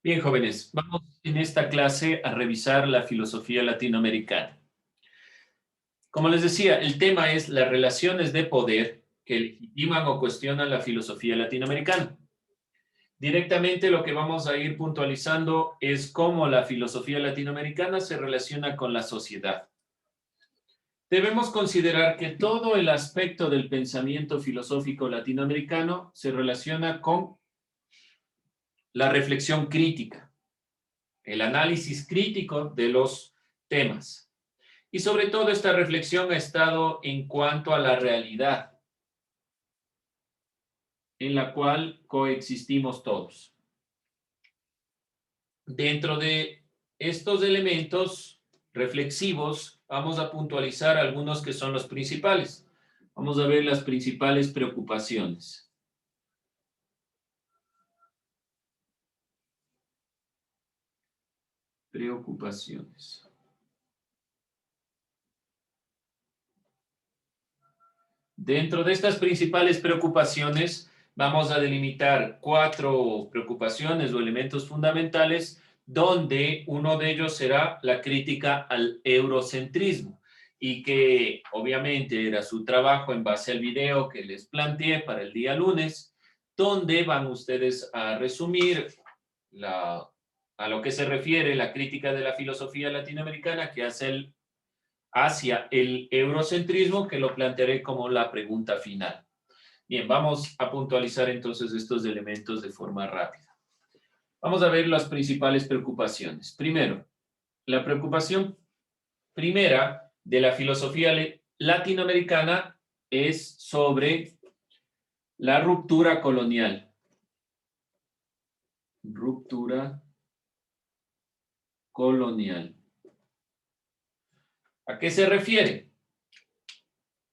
Bien, jóvenes, vamos en esta clase a revisar la filosofía latinoamericana. Como les decía, el tema es las relaciones de poder que legitiman o cuestionan la filosofía latinoamericana. Directamente lo que vamos a ir puntualizando es cómo la filosofía latinoamericana se relaciona con la sociedad. Debemos considerar que todo el aspecto del pensamiento filosófico latinoamericano se relaciona con la reflexión crítica, el análisis crítico de los temas. Y sobre todo esta reflexión ha estado en cuanto a la realidad en la cual coexistimos todos. Dentro de estos elementos reflexivos, vamos a puntualizar algunos que son los principales. Vamos a ver las principales preocupaciones. Preocupaciones. Dentro de estas principales preocupaciones, vamos a delimitar 4 preocupaciones o elementos fundamentales, donde uno de ellos será la crítica al eurocentrismo, y que obviamente era su trabajo en base al video que les planteé para el día lunes, donde van ustedes a resumir a lo que se refiere la crítica de la filosofía latinoamericana que hace hacia el eurocentrismo, que lo plantearé como la pregunta final. Bien, vamos a puntualizar entonces estos elementos de forma rápida. Vamos a ver las principales preocupaciones. Primero, la preocupación primera de la filosofía latinoamericana es sobre la ruptura colonial. Ruptura colonial. ¿A qué se refiere?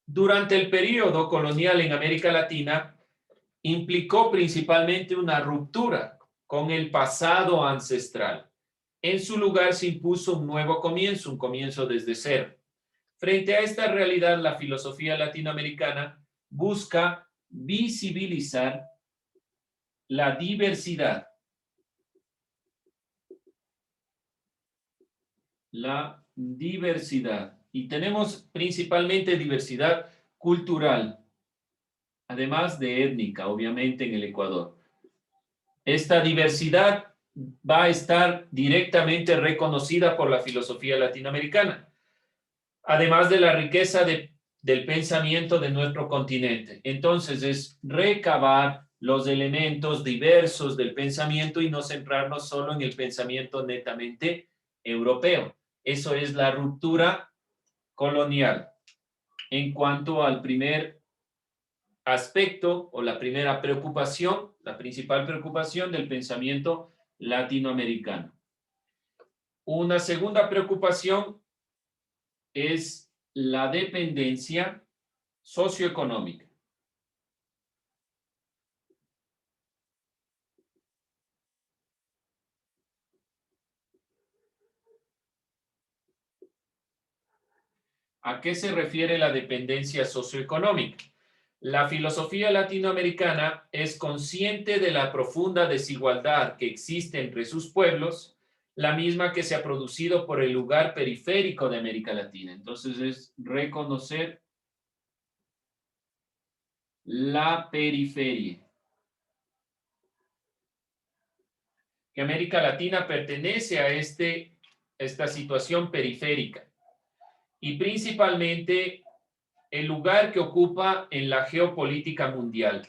Durante el periodo colonial en América Latina, implicó principalmente una ruptura con el pasado ancestral. En su lugar se impuso un nuevo comienzo, un comienzo desde cero. Frente a esta realidad, la filosofía latinoamericana busca visibilizar la diversidad. La diversidad. Y tenemos principalmente diversidad cultural, además de étnica, obviamente, en el Ecuador. Esta diversidad va a estar directamente reconocida por la filosofía latinoamericana, además de la riqueza del pensamiento de nuestro continente. Entonces, es recabar los elementos diversos del pensamiento y no centrarnos solo en el pensamiento netamente europeo. Eso es la ruptura colonial. En cuanto al primer aspecto o la primera preocupación, la principal preocupación del pensamiento latinoamericano. Una segunda preocupación es la dependencia socioeconómica. ¿A qué se refiere la dependencia socioeconómica? La filosofía latinoamericana es consciente de la profunda desigualdad que existe entre sus pueblos, la misma que se ha producido por el lugar periférico de América Latina. Entonces es reconocer la periferia. Que América Latina pertenece a esta situación periférica y principalmente el lugar que ocupa en la geopolítica mundial.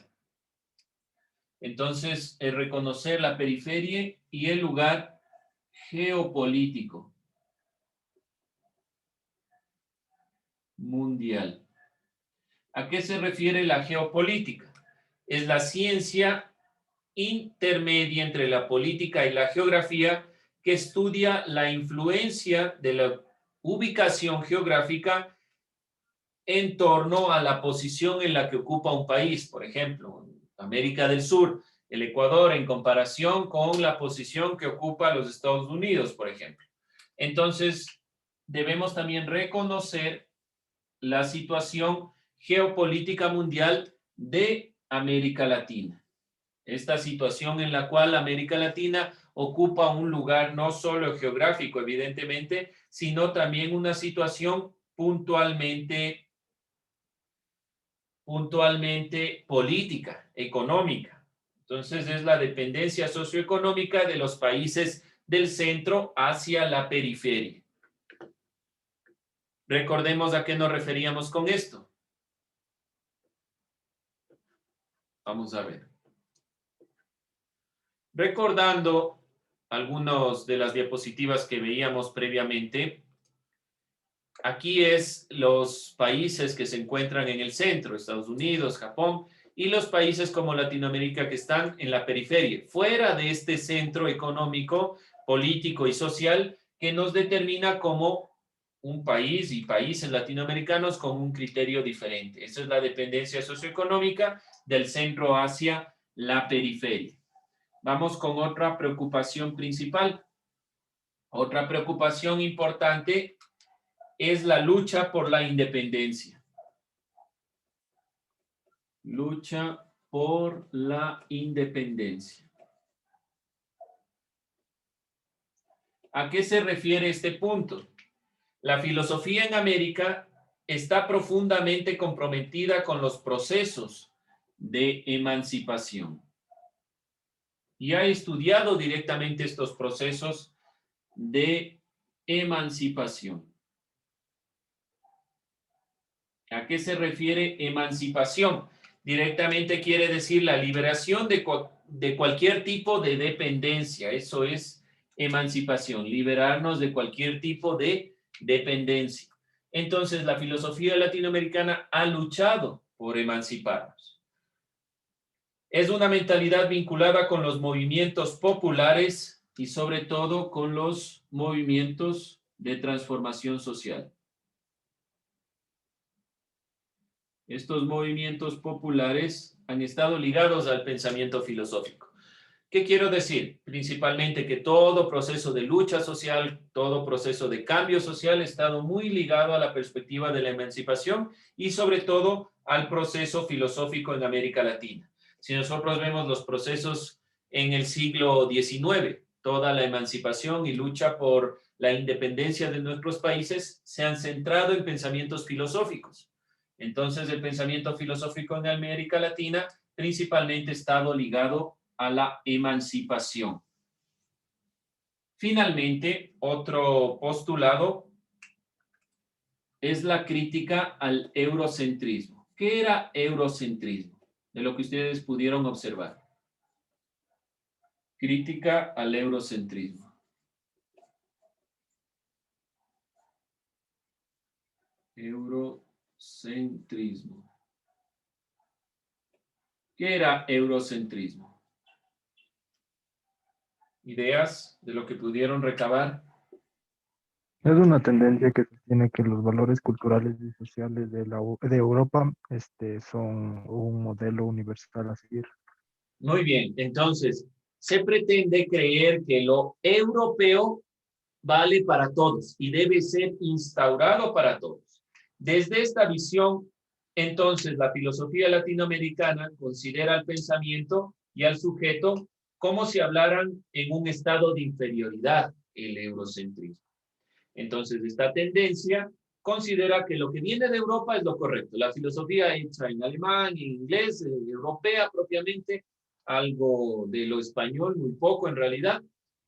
Entonces, es reconocer la periferia y el lugar geopolítico mundial. ¿A qué se refiere la geopolítica? Es la ciencia intermedia entre la política y la geografía que estudia la influencia de la ubicación geográfica en torno a la posición en la que ocupa un país. Por ejemplo, América del Sur, el Ecuador en comparación con la posición que ocupa los Estados Unidos, por ejemplo. Entonces, debemos también reconocer la situación geopolítica mundial de América Latina. Esta situación en la cual América Latina ocupa un lugar no solo geográfico, evidentemente, sino también una situación puntualmente política, económica. Entonces es la dependencia socioeconómica de los países del centro hacia la periferia. Recordemos a qué nos referíamos con esto. Vamos a ver. Recordando algunas de las diapositivas que veíamos previamente, aquí es los países que se encuentran en el centro, Estados Unidos, Japón, y los países como Latinoamérica que están en la periferia, fuera de este centro económico, político y social que nos determina como un país y países latinoamericanos con un criterio diferente. Esa es la dependencia socioeconómica del centro hacia la periferia. Vamos con otra preocupación principal. Otra preocupación importante es la lucha por la independencia. Lucha por la independencia. ¿A qué se refiere este punto? La filosofía en América está profundamente comprometida con los procesos de emancipación y ha estudiado directamente estos procesos de emancipación. ¿A qué se refiere emancipación? Directamente quiere decir la liberación de cualquier tipo de dependencia. Eso es emancipación, liberarnos de cualquier tipo de dependencia. Entonces, la filosofía latinoamericana ha luchado por emanciparnos. Es una mentalidad vinculada con los movimientos populares y sobre todo con los movimientos de transformación social. Estos movimientos populares han estado ligados al pensamiento filosófico. ¿Qué quiero decir? Principalmente que todo proceso de lucha social, todo proceso de cambio social ha estado muy ligado a la perspectiva de la emancipación y sobre todo al proceso filosófico en América Latina. Si nosotros vemos los procesos en el siglo XIX, toda la emancipación y lucha por la independencia de nuestros países se han centrado en pensamientos filosóficos. Entonces, el pensamiento filosófico en América Latina principalmente ha estado ligado a la emancipación. Finalmente, otro postulado es la crítica al eurocentrismo. ¿Qué era eurocentrismo? De lo que ustedes pudieron observar. Crítica al eurocentrismo. Eurocentrismo. ¿Qué era eurocentrismo? ¿Ideas de lo que pudieron recabar? Es una tendencia que sostiene que los valores culturales y sociales de Europa son un modelo universal a seguir. Muy bien, entonces, se pretende creer que lo europeo vale para todos y debe ser instaurado para todos. Desde esta visión, entonces, la filosofía latinoamericana considera al pensamiento y al sujeto como si hablaran en un estado de inferioridad, el eurocentrismo. Entonces, esta tendencia considera que lo que viene de Europa es lo correcto. La filosofía hecha en alemán, en inglés, europea propiamente, algo de lo español, muy poco en realidad,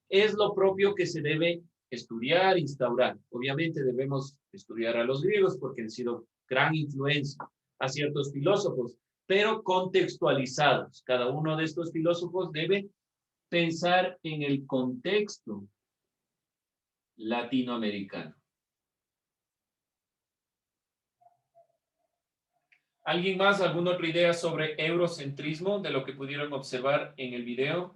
es lo propio que se debe estudiar, instaurar. Obviamente debemos estudiar a los griegos porque han sido gran influencia a ciertos filósofos, pero contextualizados. Cada uno de estos filósofos debe pensar en el contexto latinoamericano. ¿Alguien más? ¿Alguna otra idea sobre eurocentrismo de lo que pudieron observar en el video?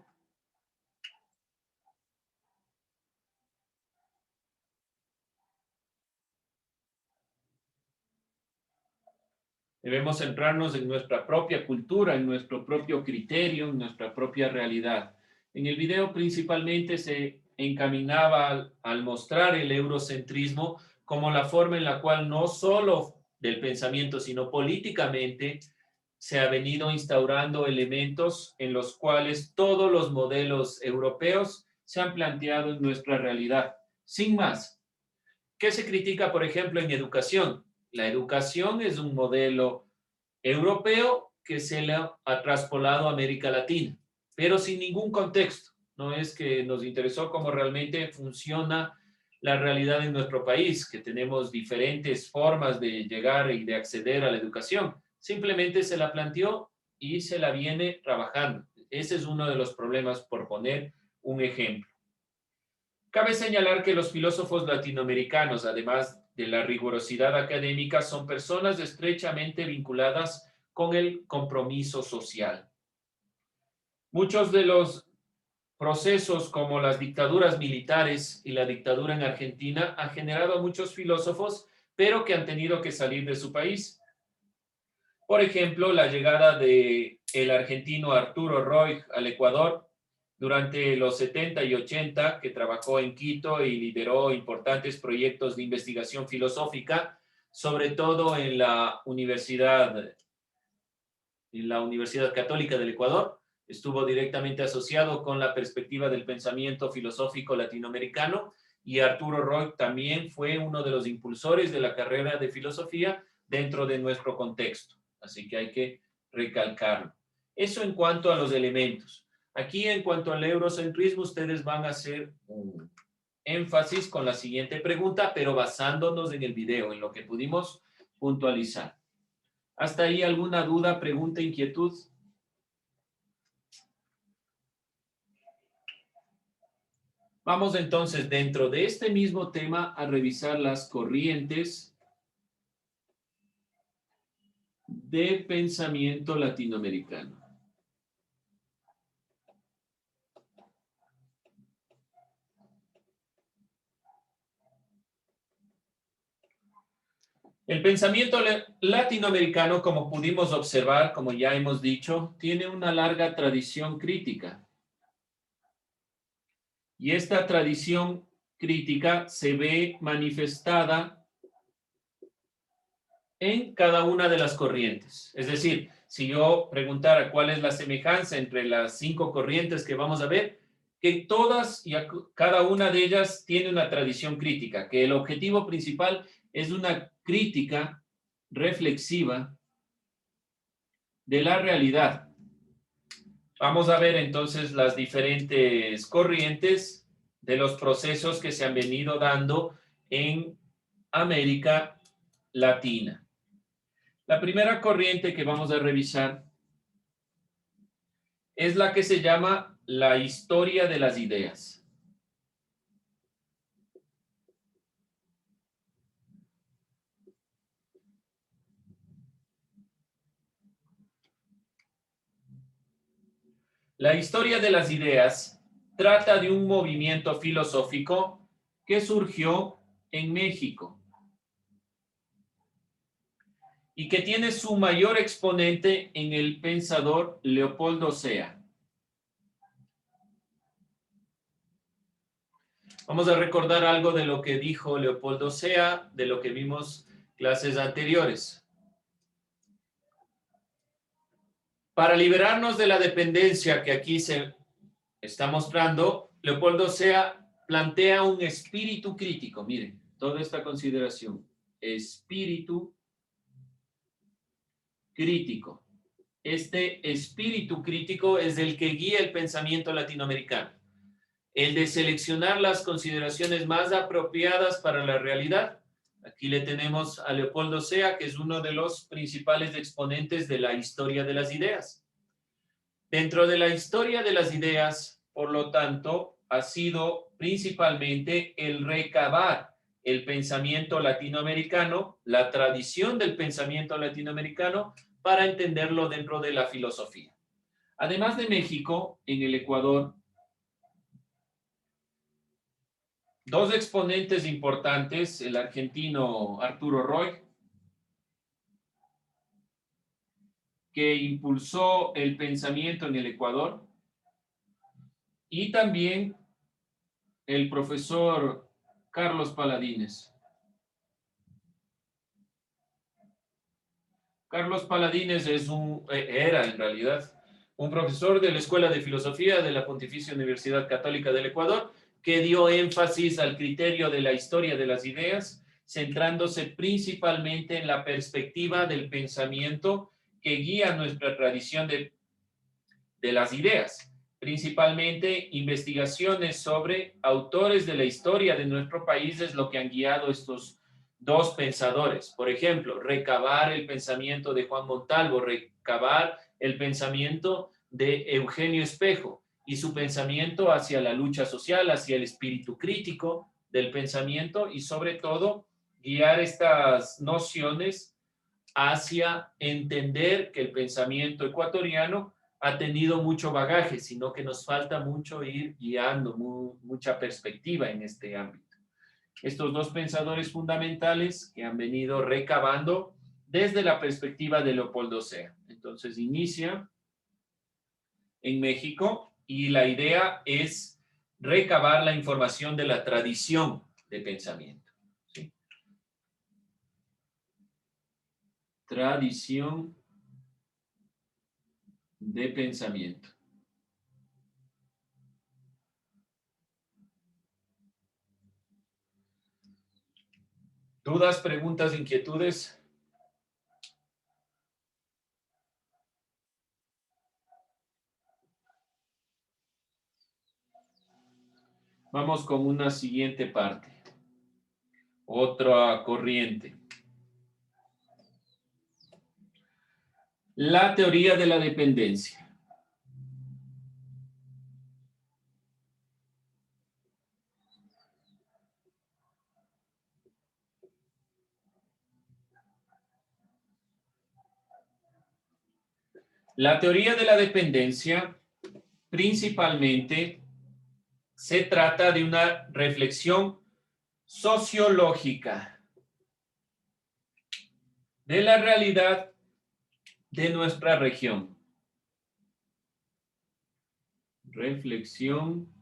Debemos centrarnos en nuestra propia cultura, en nuestro propio criterio, en nuestra propia realidad. En el video principalmente se encaminaba al mostrar el eurocentrismo como la forma en la cual no solo del pensamiento, sino políticamente se ha venido instaurando elementos en los cuales todos los modelos europeos se han planteado en nuestra realidad. Sin más, ¿qué se critica, por ejemplo, en educación? La educación es un modelo europeo que se le ha traspolado a América Latina, pero sin ningún contexto. No es que nos interesó cómo realmente funciona la realidad en nuestro país, que tenemos diferentes formas de llegar y de acceder a la educación. Simplemente se la planteó y se la viene trabajando. Ese es uno de los problemas, por poner un ejemplo. Cabe señalar que los filósofos latinoamericanos, además de la rigurosidad académica, son personas estrechamente vinculadas con el compromiso social. Muchos de los procesos como las dictaduras militares y la dictadura en Argentina han generado a muchos filósofos, pero que han tenido que salir de su país. Por ejemplo, la llegada del argentino Arturo Roig al Ecuador durante los 70 y 80, que trabajó en Quito y lideró importantes proyectos de investigación filosófica, sobre todo en la Universidad Católica del Ecuador. Estuvo directamente asociado con la perspectiva del pensamiento filosófico latinoamericano, y Arturo Roig también fue uno de los impulsores de la carrera de filosofía dentro de nuestro contexto. Así que hay que recalcarlo. Eso en cuanto a los elementos. Aquí, en cuanto al eurocentrismo, ustedes van a hacer un énfasis con la siguiente pregunta, pero basándonos en el video, en lo que pudimos puntualizar. ¿Hasta ahí alguna duda, pregunta, inquietud? Vamos entonces, dentro de este mismo tema, a revisar las corrientes de pensamiento latinoamericano. El pensamiento latinoamericano, como pudimos observar, como ya hemos dicho, tiene una larga tradición crítica. Y esta tradición crítica se ve manifestada en cada una de las corrientes. Es decir, si yo preguntara cuál es la semejanza entre las 5 corrientes que vamos a ver, que todas y cada una de ellas tiene una tradición crítica, que el objetivo principal es una crítica reflexiva de la realidad. Vamos a ver entonces las diferentes corrientes de los procesos que se han venido dando en América Latina. La primera corriente que vamos a revisar es la que se llama la historia de las ideas. La historia de las ideas trata de un movimiento filosófico que surgió en México y que tiene su mayor exponente en el pensador Leopoldo Sea. Vamos a recordar algo de lo que dijo Leopoldo Sea, de lo que vimos clases anteriores. Para liberarnos de la dependencia que aquí se está mostrando, Leopoldo Sea plantea un espíritu crítico. Miren, toda esta consideración. Espíritu crítico. Este espíritu crítico es el que guía el pensamiento latinoamericano. El de seleccionar las consideraciones más apropiadas para la realidad. Aquí le tenemos a Leopoldo Sea, que es uno de los principales exponentes de la historia de las ideas. Dentro de la historia de las ideas, por lo tanto, ha sido principalmente el recabar el pensamiento latinoamericano, la tradición del pensamiento latinoamericano, para entenderlo dentro de la filosofía. Además de México, en el Ecuador, dos exponentes importantes, el argentino Arturo Roig, que impulsó el pensamiento en el Ecuador, y también el profesor Carlos Paladines. Carlos Paladines era en realidad un profesor de la Escuela de Filosofía de la Pontificia Universidad Católica del Ecuador, que dio énfasis al criterio de la historia de las ideas, centrándose principalmente en la perspectiva del pensamiento que guía nuestra tradición de las ideas, principalmente investigaciones sobre autores de la historia de nuestro país es lo que han guiado estos dos pensadores. Por ejemplo, recabar el pensamiento de Juan Montalvo, recabar el pensamiento de Eugenio Espejo y su pensamiento hacia la lucha social, hacia el espíritu crítico del pensamiento y sobre todo guiar estas nociones hacia entender que el pensamiento ecuatoriano ha tenido mucho bagaje, sino que nos falta mucho ir guiando, mucha perspectiva en este ámbito. Estos dos pensadores fundamentales que han venido recabando desde la perspectiva de Leopoldo Sea. Entonces inicia en México y la idea es recabar la información de la tradición de pensamiento. ¿Sí? Tradición de pensamiento. ¿Dudas, preguntas, inquietudes? Vamos con una siguiente parte. Otra corriente. La teoría de la dependencia. La teoría de la dependencia principalmente se trata de una reflexión sociológica de la realidad de nuestra región. Reflexión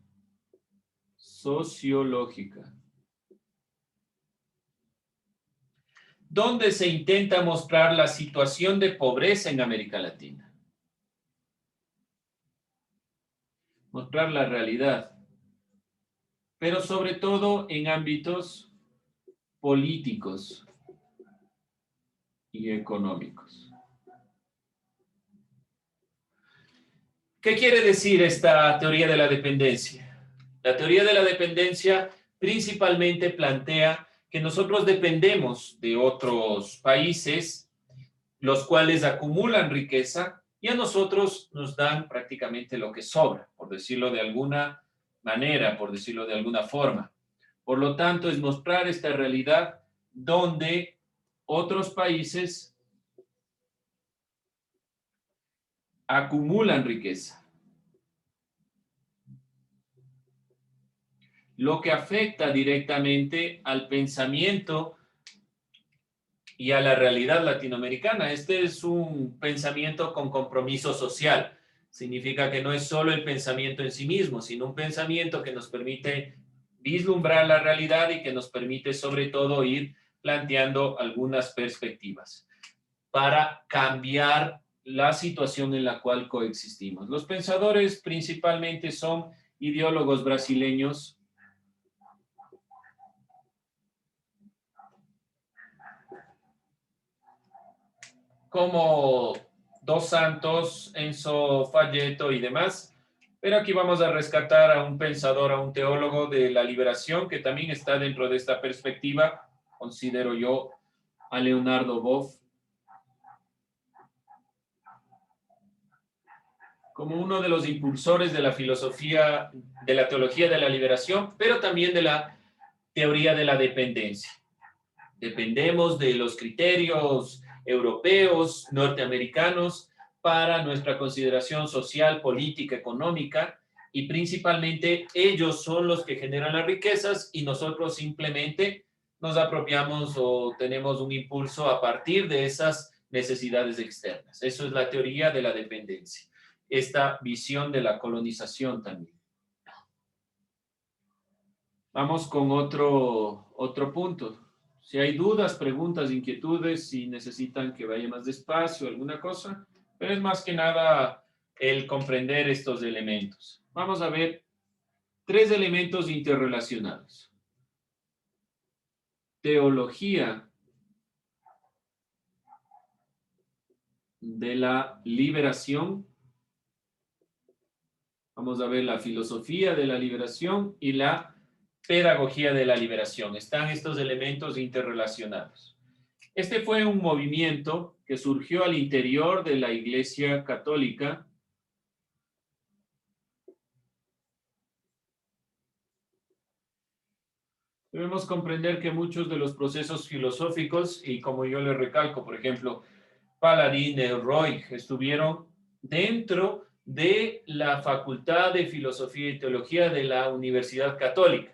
sociológica. Donde se intenta mostrar la situación de pobreza en América Latina. Mostrar la realidad, pero sobre todo en ámbitos políticos y económicos. ¿Qué quiere decir esta teoría de la dependencia? La teoría de la dependencia principalmente plantea que nosotros dependemos de otros países, los cuales acumulan riqueza y a nosotros nos dan prácticamente lo que sobra, por decirlo de alguna manera, por decirlo de alguna forma. Por lo tanto, es mostrar esta realidad donde otros países acumulan riqueza. Lo que afecta directamente al pensamiento y a la realidad latinoamericana. Este es un pensamiento con compromiso social. Significa que no es solo el pensamiento en sí mismo, sino un pensamiento que nos permite vislumbrar la realidad y que nos permite sobre todo ir planteando algunas perspectivas para cambiar la situación en la cual coexistimos. Los pensadores principalmente son ideólogos brasileños como Dos Santos, Enzo Falleto y demás. Pero aquí vamos a rescatar a un pensador, a un teólogo de la liberación que también está dentro de esta perspectiva, considero yo, a Leonardo Boff, como uno de los impulsores de la filosofía, de la teología de la liberación, pero también de la teoría de la dependencia. Dependemos de los criterios europeos, norteamericanos, para nuestra consideración social, política, económica, y principalmente ellos son los que generan las riquezas y nosotros simplemente nos apropiamos o tenemos un impulso a partir de esas necesidades externas. Eso es la teoría de la dependencia. Esta visión de la colonización también. Vamos con otro punto. Si hay dudas, preguntas, inquietudes, si necesitan que vaya más despacio, alguna cosa, pero es más que nada el comprender estos elementos. Vamos a ver 3 elementos interrelacionados. Teología de la liberación. Vamos a ver la filosofía de la liberación y la pedagogía de la liberación. Están estos elementos interrelacionados. Este fue un movimiento que surgió al interior de la Iglesia Católica. Debemos comprender que muchos de los procesos filosóficos, y como yo le recalco, por ejemplo, Paladin, Roy, estuvieron dentro de la Facultad de Filosofía y Teología de la Universidad Católica.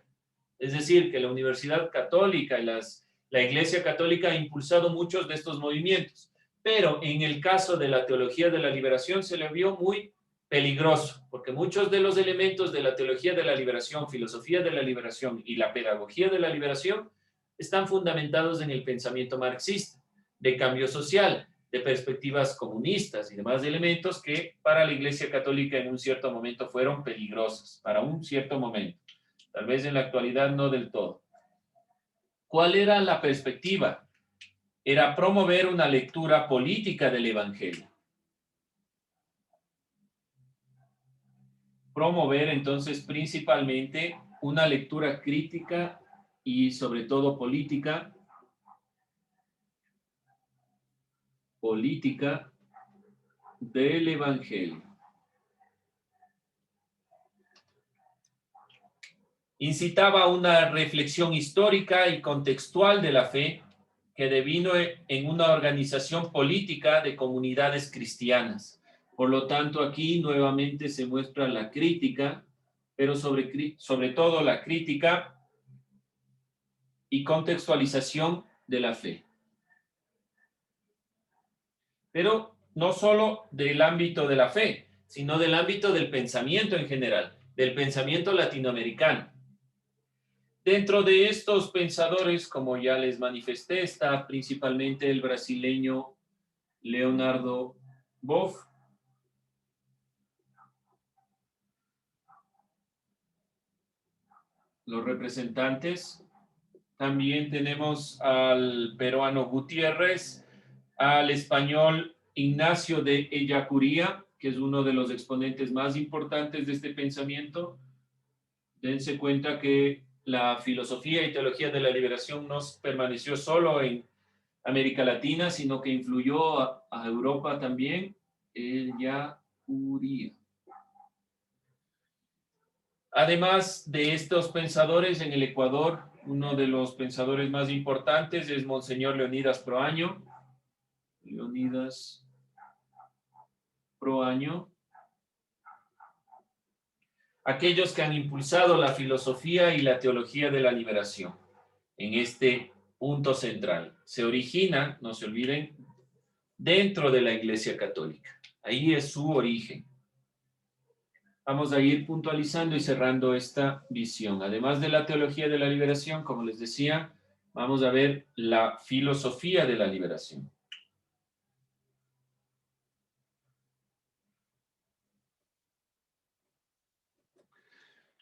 Es decir, que la Universidad Católica y la Iglesia Católica ha impulsado muchos de estos movimientos, pero en el caso de la teología de la liberación se le vio muy peligroso, porque muchos de los elementos de la teología de la liberación, filosofía de la liberación y la pedagogía de la liberación están fundamentados en el pensamiento marxista, de cambio social, de perspectivas comunistas y demás elementos que para la Iglesia Católica en un cierto momento fueron peligrosas, para un cierto momento. Tal vez en la actualidad no del todo. ¿Cuál era la perspectiva? Era promover una lectura política del Evangelio. Promover entonces principalmente una lectura crítica y sobre todo política del Evangelio. Incitaba a una reflexión histórica y contextual de la fe que devino en una organización política de comunidades cristianas. Por lo tanto, aquí nuevamente se muestra la crítica, pero sobre todo la crítica y contextualización de la fe. Pero no solo del ámbito de la fe, sino del ámbito del pensamiento en general, del pensamiento latinoamericano. Dentro de estos pensadores, como ya les manifesté, está principalmente el brasileño Leonardo Boff. Los representantes. También tenemos al peruano Gutiérrez, al español Ignacio de Ellacuría, que es uno de los exponentes más importantes de este pensamiento. Dense cuenta que la filosofía y teología de la liberación no permaneció solo en América Latina, sino que influyó a Europa también. Ellacuría. Además de estos pensadores en el Ecuador, uno de los pensadores más importantes es Monseñor Leonidas Proaño. Leonidas Proaño. Aquellos que han impulsado la filosofía y la teología de la liberación en este punto central. Se origina, no se olviden, dentro de la Iglesia Católica. Ahí es su origen. Vamos a ir puntualizando y cerrando esta visión. Además de la teología de la liberación, como les decía, vamos a ver la filosofía de la liberación.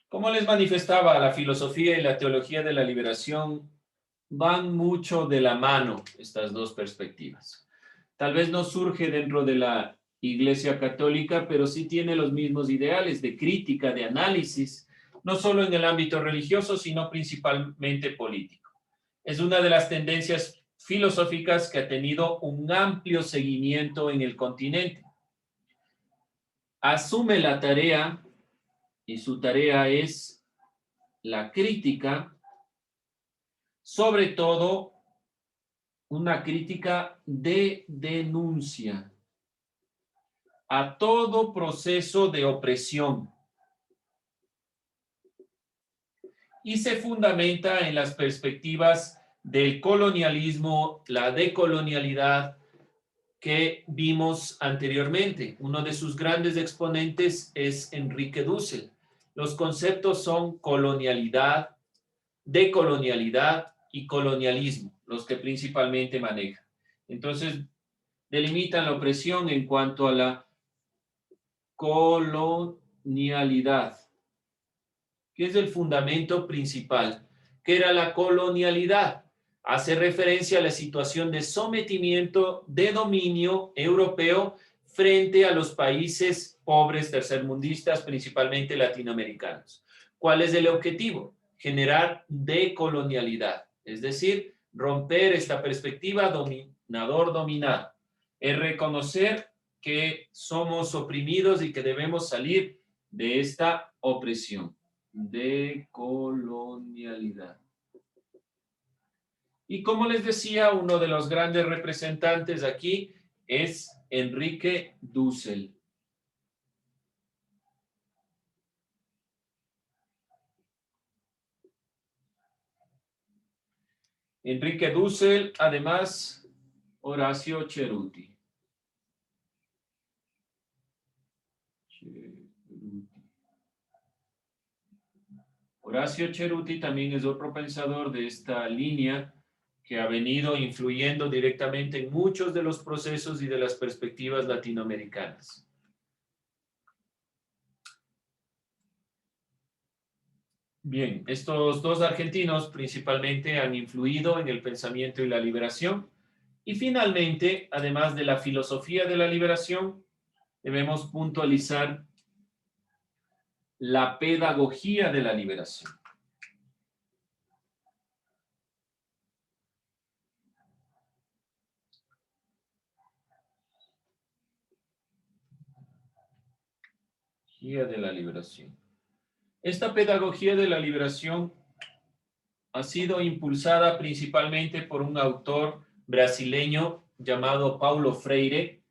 Como les manifestaba, la filosofía y la teología de la liberación van mucho de la mano, estas dos perspectivas. Tal vez no surge dentro de la Iglesia Católica, pero sí tiene los mismos ideales de crítica, de análisis, no solo en el ámbito religioso, sino principalmente político. Es una de las tendencias filosóficas que ha tenido un amplio seguimiento en el continente. Asume la tarea, y su tarea es la crítica, sobre todo una crítica de denuncia a todo proceso de opresión y se fundamenta en las perspectivas del colonialismo, la decolonialidad que vimos anteriormente. Uno de sus grandes exponentes es Enrique Dussel. Los conceptos son colonialidad, decolonialidad y colonialismo. los que principalmente manejan. Entonces, delimitan la opresión en cuanto a la colonialidad, que es el fundamento principal. ¿Qué era la colonialidad? Hace referencia a la situación de sometimiento, de dominio europeo frente a los países pobres tercermundistas, principalmente latinoamericanos. ¿Cuál es el objetivo? Generar decolonialidad, es decir, romper esta perspectiva dominador-dominado. Es reconocer que somos oprimidos y que debemos salir de esta opresión. Decolonialidad. Y como les decía, uno de los grandes representantes aquí es Enrique Dussel. Enrique Dussel, además, Horacio Ceruti. Horacio Ceruti también es otro pensador de esta línea que ha venido influyendo directamente en muchos de los procesos y de las perspectivas latinoamericanas. Bien, estos dos argentinos principalmente han influido en el pensamiento y la liberación. Y finalmente, además de la filosofía de la liberación, debemos puntualizar la pedagogía de la liberación. De la liberación. Esta pedagogía de la liberación ha sido impulsada principalmente por un autor brasileño llamado Paulo Freire,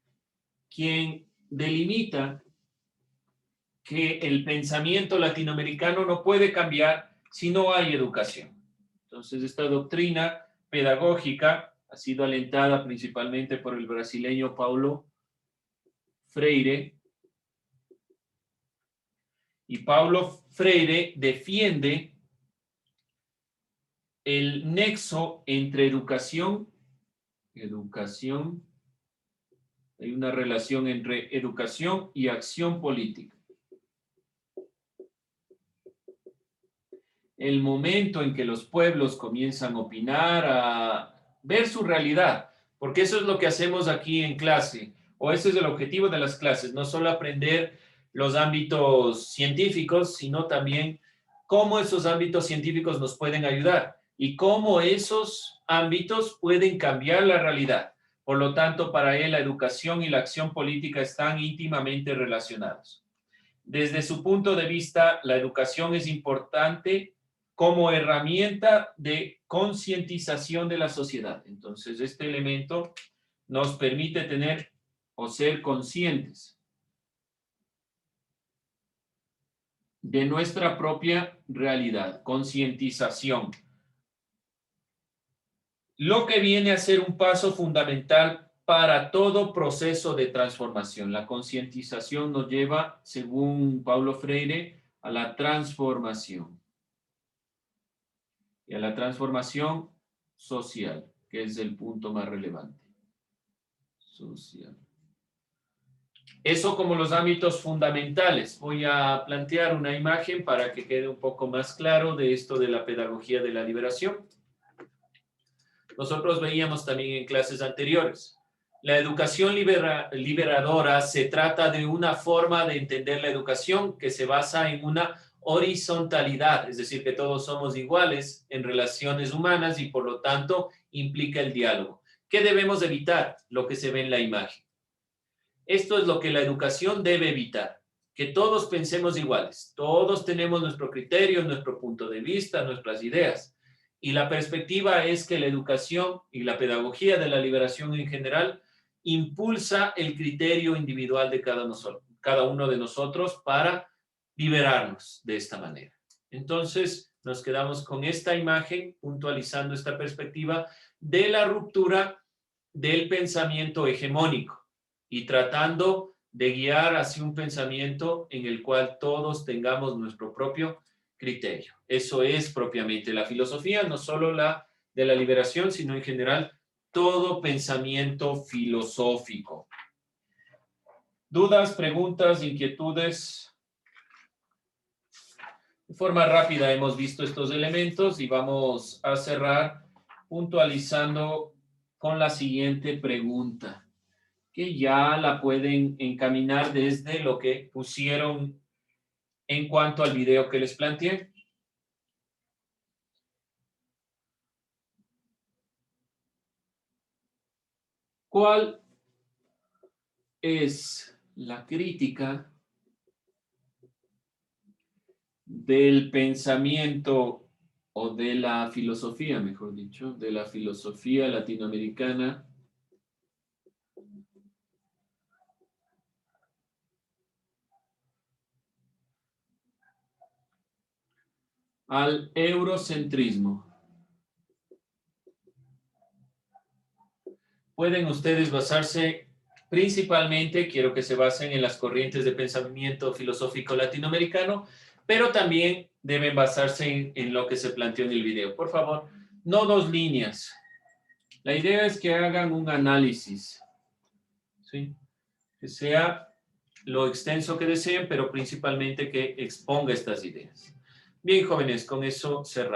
quien delimita que el pensamiento latinoamericano no puede cambiar si no hay educación. Entonces, esta doctrina pedagógica ha sido alentada principalmente por el brasileño Paulo Freire. Y Paulo Freire defiende el nexo entre educación, hay una relación entre educación y acción política. El momento en que los pueblos comienzan a opinar, a ver su realidad, porque eso es lo que hacemos aquí en clase, o ese es el objetivo de las clases, no solo aprender los ámbitos científicos, sino también cómo esos ámbitos científicos nos pueden ayudar y cómo esos ámbitos pueden cambiar la realidad. Por lo tanto, para él la educación y la acción política están íntimamente relacionados. Desde su punto de vista, la educación es importante como herramienta de concientización de la sociedad. Entonces, este elemento nos permite tener o ser conscientes de nuestra propia realidad, concientización. Lo que viene a ser un paso fundamental para todo proceso de transformación. La concientización nos lleva, según Paulo Freire, a la transformación. Y a la transformación social, que es el punto más relevante. Social. Eso como los ámbitos fundamentales. Voy a plantear una imagen para que quede un poco más claro de esto de la pedagogía de la liberación. Nosotros veíamos también en clases anteriores. La educación liberadora se trata de una forma de entender la educación que se basa en una horizontalidad, es decir, que todos somos iguales en relaciones humanas y por lo tanto implica el diálogo. ¿Qué debemos evitar? Lo que se ve en la imagen. Esto es lo que la educación debe evitar, que todos pensemos iguales, todos tenemos nuestro criterio, nuestro punto de vista, nuestras ideas. Y la perspectiva es que la educación y la pedagogía de la liberación en general impulsa el criterio individual de cada uno de nosotros para liberarnos de esta manera. Entonces, nos quedamos con esta imagen, puntualizando esta perspectiva de la ruptura del pensamiento hegemónico y tratando de guiar hacia un pensamiento en el cual todos tengamos nuestro propio criterio. Eso es propiamente la filosofía, no solo la de la liberación, sino en general todo pensamiento filosófico. ¿Dudas, preguntas, inquietudes? De forma rápida hemos visto estos elementos y vamos a cerrar puntualizando con la siguiente pregunta, que ya la pueden encaminar desde lo que pusieron en cuanto al video que les planteé. ¿Cuál es la crítica del pensamiento o de la filosofía, mejor dicho, de la filosofía latinoamericana al eurocentrismo? Pueden ustedes basarse principalmente, quiero que se basen en las corrientes de pensamiento filosófico latinoamericano, pero también deben basarse en lo que se planteó en el video. Por favor, no 2 líneas. La idea es que hagan un análisis, ¿sí? Que sea lo extenso que deseen, pero principalmente que exponga estas ideas. Bien, jóvenes, con eso cerramos.